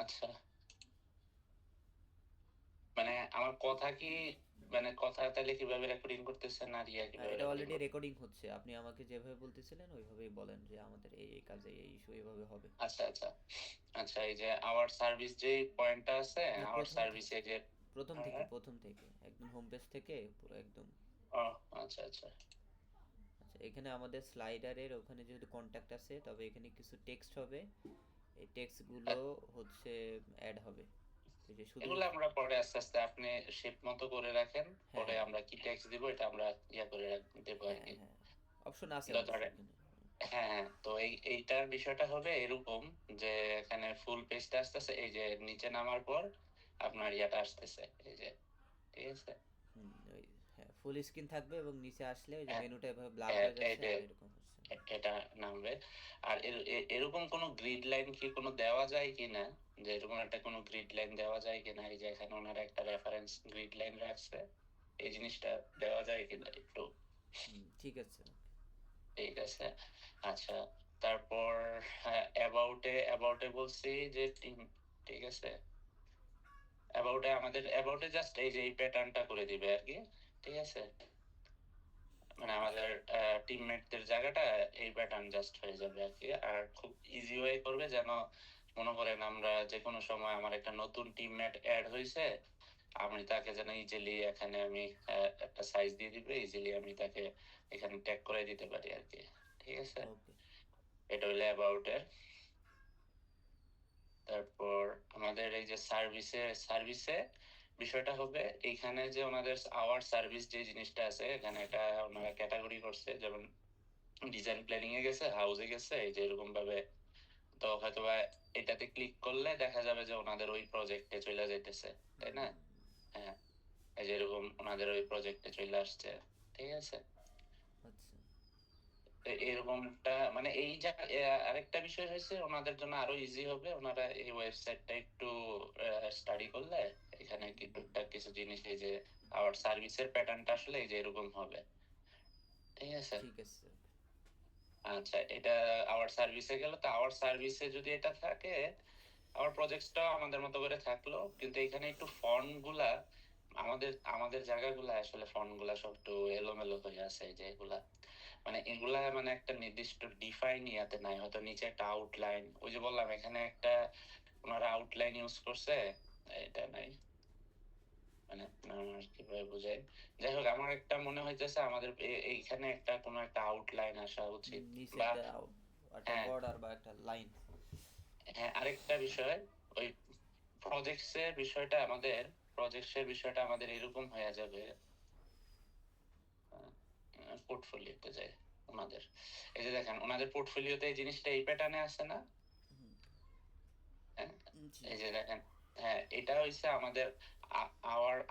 আচ্ছা, মানে আমার কথা কি, মানে কথা তাহলে কিভাবে রেকর্ডিং করতেছেন আর কিভাবে এটা রেকর্ডিং অলরেডি করতেছেন? রেকর্ডিং হচ্ছে। আপনি আমাকে যেভাবে বলতেছিলেন ওইভাবেই বলেন যে আমাদের এই কাজে এই ইস্যু এভাবে হবে। আচ্ছা আচ্ছা আচ্ছা, এই যে আওয়ার সার্ভিস যে পয়েন্টটা আছে, না, আওয়ার সার্ভিসে যে হ্যাঁ, প্রথম থেকে একদম হোম পেজ থেকে পুরো একদম। ও আচ্ছা আচ্ছা আচ্ছা, এখানে আমাদের স্লাইডারের ওখানে যেহেতু কন্ট্যাক্ট আছে, তবে এখানে কিছু টেক্সট হবে। এই টেক্সটগুলো হচ্ছে অ্যাড হবে। এই যে শুধু এগুলো আমরা পরে আস্তে আস্তে আপনি শেপ মতো করে রাখেন, পরে হ্যাঁ, আমরা কি ট্যাক্স দিব এটা আমরা করে দেবো আর হ্যাঁ, কি। হ্যাঁ। অপশন আছে তো অবশ্যই ধরেন, এখানে। হ্যাঁ হ্যাঁ, তো এইটার বিষয়টা হবে এরকম যে এখানে ফুল পেজটা আসতেছে, এই যে নিচে নামার পর আপনার আসতেছে, এই যে, ঠিক আছে। ওই হ্যাঁ, ফুল স্ক্রিন থাকবে এবং নিচে আসলে ওই যে হ্যাঁ, মেনুটা এভাবে ব্লার হয়ে এই যাচ্ছে, যে এরকম হচ্ছে। এটা নামবে। আর এরকম কোনো গ্রিড লাইন কি কোনো দেওয়া যায় কিনা, যে এরকম একটা কোনো গ্রিড লাইন দেওয়া যায় কিনা, এই যে এখানে ওনারা একটা রেফারেন্স গ্রিড লাইন রাখছে, এই জিনিসটা দেওয়া যায় কিনা একটু। ঠিক আছে। ঠিক আছে, আচ্ছা। তারপর অ্যাবাউটে বলছি যে টিম, ঠিক আছে। অ্যাবাউটে জাস্ট এই যে এই প্যাটার্নটা করে দিবে আর কি, ঠিক আছে। মানে আমাদের টিমমেটদের জায়গাটা এই প্যাটার্ন জাস্ট হয়ে যাবে আর কি। আর খুব ইজি ওয়ে করবে যেন, মনে করেন আমরা যে কোনো সময় আমার একটা নতুন টিমমেট অ্যাড হয়েছে, আমি তাকে যেন ইজিলি এখানে আমি একটা সাইজ দিয়ে দিবে, ইজিলি আমি তাকে এখানে ট্যাগ করে দিতে পারি আর কি, ঠিক আছে। ওকে। এটা হইলো অ্যাবাউট এর। তারপর আমাদের এই যে সার্ভিসে বিষয়টা হবে, এইখানে যে ওনাদের আওয়ার সার্ভিস যে জিনিসটা আছে এখানে, এটা ওনারা ক্যাটাগরি করছে, যেমন ডিজাইন প্ল্যানিং এ গেছে, হাউসে গেছে, এই যে এরকম ভাবে। তো হয়তোবা এটাতে ক্লিক করলে দেখা যাবে যে ওনাদের ওই প্রজেক্টে চলে যাইতেছে, তাই না? হ্যাঁ, এই যে এরকম ওনাদের ওই প্রজেক্টে চলে আসছে, ঠিক আছে। আচ্ছা। এরকমটা মানে এই আরেকটা বিষয় হয়েছে ওনাদের জন্য আরো ইজি হবে, ওনারা এই ওয়েবসাইটটা একটু স্টাডি করলে এখানে কি টুকটাক কিছু জিনিস, এই যে আওয়ার সার্ভিসের প্যাটার্নটা আসলে এই যে এরকম হবে, ঠিক আছে। ঠিক আছে। আচ্ছা, এটা আওয়ার সার্ভিসে গেল, তো আওয়ার সার্ভিসে যদি এটা থাকে, আওয়ার প্রজেক্টসটাও আমাদের মতো করে থাকলো, কিন্তু এখানে একটু ফন্ট গুলা, আমাদের আমাদের জায়গাগুলা আসলে ফন্ট গুলা সব একটু এলোমেলো হয়ে আছে, এই যে এগুলা, মানে এগুলা মানে একটা নির্দিষ্ট ডিফাইন ইয়াতে নাই, হয়তো নিচে একটা আউটলাইন, ওই যে বললাম এখানে একটা ওনারা আউটলাইন ইউজ করছে, এটা নাই, মানে কিভাবে বোঝাই। যাই হোক, আমার একটা মনে হইতেছে আমাদের এইখানে একটা কোনো একটা আউটলাইন আসা উচিত, নিচে বা একটা হ্যাঁ বর্ডার বা একটা লাইন। হ্যাঁ, আরেকটা বিষয়, ওই প্রজেক্টসের বিষয়টা আমাদের এরকম হয়ে যাবে, পোর্টফোলিওতে যায় ওনাদের, এই যে দেখেন ওনাদের পোর্টফোলিওতে এই জিনিসটা এই প্যাটার্নে আছে না? হ্যাঁ, জি। এই যে দেখেন, হ্যাঁ এটা হইছে আমাদের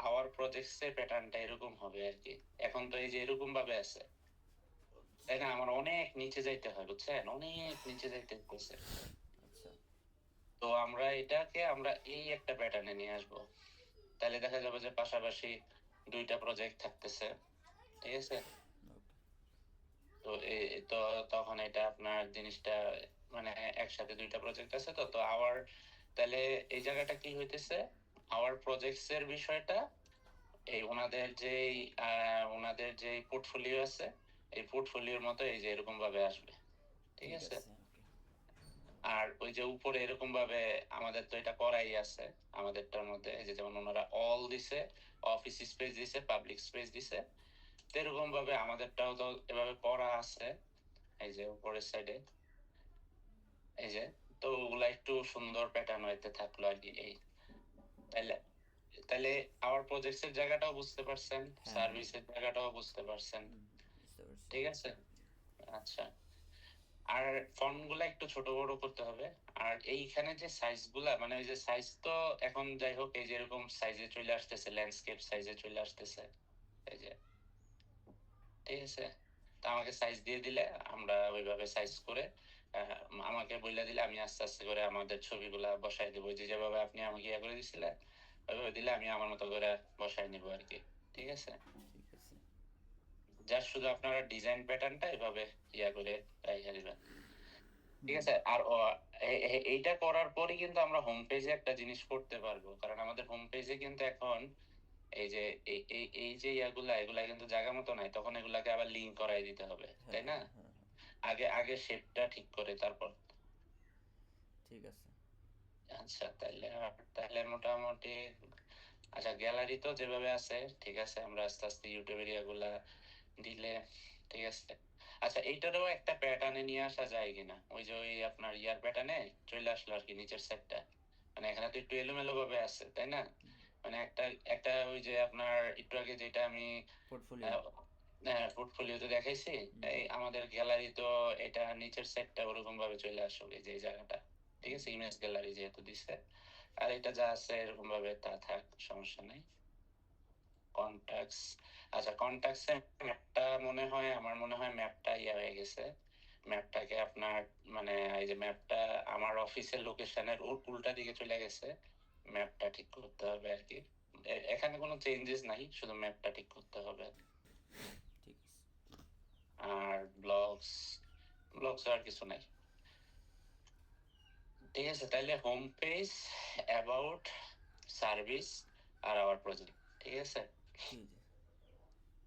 আওয়ার প্রজেক্টস এর প্যাটার্নটা এরকম হবে আর কি। এখন তো এই যে এরকম ভাবে আছে, তাই না? আমার অনেক নিচে যাইতে হয়, বুঝছেন, অনেক নিচে যাইতে হচ্ছে। আচ্ছা। তো আমরা এই একটা প্যাটার্নে নিয়ে আসবো, তাহলে দেখা যাবে যে পাশাপাশি দুইটা প্রজেক্ট থাকতেছে, ঠিক আছে। ওকে। তো তো তখন এটা আপনার জিনিসটা মানে একসাথে দুইটা প্রজেক্ট আছে, তো তো তাহলে এই জায়গাটা কি হইতেছে, আওয়ার প্রজেক্টস এর বিষয়টা এই ওনাদের যে পোর্টফোলিও আছে, এই পোর্টফোলিওর মতো এই যে এরকম ভাবে আসবে, ঠিক ঠিক আছে। আছে। ওকে। আর ওই যে উপরে এরকম ভাবে আমাদের তো এটা করাই আছে, আমাদেরটার মধ্যে এই যে যেমন ওনারা অল দিছে, অফিস স্পেস দিছে, পাবলিক স্পেস দিছে, তো এরকম ভাবে আমাদেরটাও তো এভাবে করা আছে, এই যে উপরের সাইডে, এই যে। তো ওগুলা একটু সুন্দর প্যাটার্ন হইতে থাকলো আর কি, এই তাইলে তাইলে আওয়ার প্রজেক্টস এর জায়গাটাও বুঝতে পারছেন, হ্যাঁ, হ্যাঁ। সার্ভিসের জায়গাটাও বুঝতে পারছেন, বুঝতে পারছি। ঠিক আছে। আচ্ছা, আর ফন্ট গুলা একটু ছোট বড় করতে হবে। আর এইখানে যে সাইজ গুলা, মানে ওই যে সাইজ তো এখন যাই হোক, এই যে এরকম সাইজে চলে আসতেছে, ল্যান্ডস্কেপ সাইজে চলে আসতেছে, এই যে, ঠিক আছে। তো আমাকে সাইজ দিয়ে দিলে আমরা ওইভাবে সাইজ করে আহ, আমাকে বইলা দিলে আমি আস্তে আস্তে করে আমাদের ছবিগুলা বসাই দেবো, যে যেভাবে আপনি আমাকে ইয়া করে দিছিলেন ওইভাবে দিলে আমি আমার মতো করে বসাই নিবো আর কি, ঠিক আছে। ঠিক আছে। জাস্ট শুধু আপনারা ডিজাইন প্যাটার্নটা এভাবে ইয়া করে রাইখা দিবেন, ঠিক আছে। আর এইটা করার পরই কিন্তু আমরা হোম পেজে একটা জিনিস করতে পারবো, কারণ আমাদের হোম পেজে কিন্তু এখন এই যে এই যে এগুলা কিন্তু জায়গা মতো নাই, তখন এগুলাকে আবার লিঙ্ক করাই দিতে হবে, হ্যাঁ তাই না? হ্যাঁ হ্যাঁ হ্যাঁ, আগে শেপটা ঠিক করে তারপর। ঠিক আছে। আচ্ছা, তাহলে মোটামুটি আচ্ছা, গ্যালারি তো যেভাবে আছে ঠিক আছে, আমরা আস্তে আস্তে ইউটিউব এরিয়াগুলা দিলে ঠিক আছে। আচ্ছা, এইটারও একটা প্যাটার্নে নিয়ে আসা যায় কিনা, ওই যে ওই আপনার ইয়ার প্যাটার্নে চলে আসলো আর কি নিচের সাইডটা, মানে এখানে তো একটু এলোমেলো ভাবে আছে, তাই না? মানে একটা একটা ওই যে আপনার একটু আগে যেটা আমি পোর্টফোলিও। পোর্টফোলিওতে দেখাইছি, এই আমাদের গ্যালারি তো এটা নিচের সাইডটা ওরকম ভাবে চলে আসবে, এই যে এই জায়গাটা ঠিক আছে, ইমেজ গ্যালারি যেহেতু দিছে, আর এটা যা আছে এরকম ভাবে তা থাক, সমস্যা নাই। কন্টাক্টস, আচ্ছা কন্টাক্টসে ম্যাপটা আমার মনে হয় ম্যাপটা ইয়া হয়ে গেছে, ম্যাপটাকে আপনার মানে এই যে ম্যাপটা আমার অফিসের লোকেশনের উল্টা দিকে চলে গেছে, ম্যাপটা ঠিক করতে হবে আর কি। এখানে কোনো চেঞ্জেস নাই, শুধু ম্যাপটা ঠিক করতে হবে। ঠিক আছে। আর ব্লগস, ব্লগস আর কিছু নাই। ঠিক আছে, তাহলে হোম পেজ, অ্যাবাউট, সার্ভিস আর আওয়ার প্রজেক্ট, ঠিক আছে। জি জি।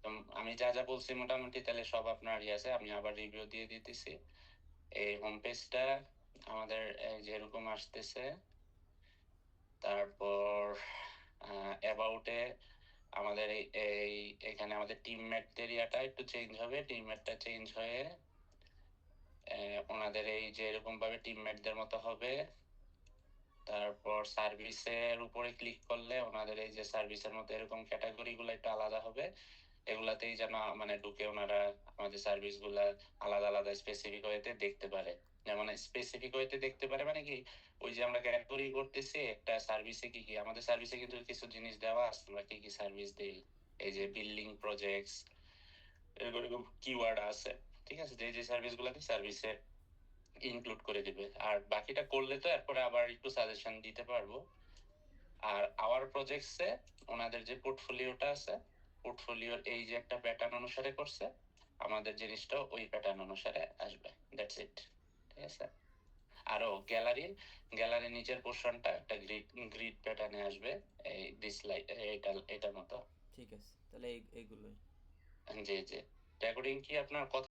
তো আমি যা যা বলছি মোটামুটি তাহলে সব আপনার ইয়ে আছে, আমি আবার রিভিউ দিয়ে দিতেছি। এই হোম পেজটা আমাদের যেরকম আসতেছে, তারপর অ্যাবাউটে আমাদের এখানে আমাদের টিমমেটদের ইয়াটা একটু চেঞ্জ হবে, টিমমেটটা চেঞ্জ হয়ে ওনাদের এই যে এরকম ভাবে টিমমেটদের মতো হবে। তারপর সার্ভিসের উপরে ক্লিক করলে ওনাদের এই যে সার্ভিসের মতো এরকম ক্যাটাগরি গুলো একটু আলাদা হবে, এগুলাতেই যেন মানে ঢুকে ওনারা আমাদের সার্ভিস গুলা আলাদা আলাদা স্পেসিফিক ওয়েতে দেখতে পারে। যেমন স্পেসিফিক ওয়েতে দেখতে পারে মানে কি, ওই যে আমরা ক্যাটাগরি করতেছি একটা সার্ভিসে কি কি, আমাদের সার্ভিসে কিন্তু কিছু জিনিস দেওয়া আছে, আমরা কি কি সার্ভিস দেই, এই যে বিল্ডিং প্রজেক্টস, এরকম কিওয়ার্ড আছে, ঠিক আছে, যে যে সার্ভিস গুলাতে সার্ভিসে ইনক্লুড করে দিবে, আর বাকিটা করলে তো এরপরে আবার একটু সাজেশন দিতে পারবো। আর আওয়ার প্রজেক্টসে ওনাদের যে পোর্টফোলিওটা আছে, পোর্টফোলিওর এই যে একটা প্যাটার্ন অনুসারে করছে, আমাদের জিনিসটা ওই প্যাটার্ন অনুসারে আসবে, দ্যাটস ইট, ঠিক আছে। আরো গ্যালারির নিচের পোর্শনটা একটা গ্রিড গ্রিড প্যাটার্নে আসবে, এই দিস লাইট এটার মতো। ঠিক আছে, তাহলে এইগুলোই। জি জি, রেকর্ডিং কি আপনার কথা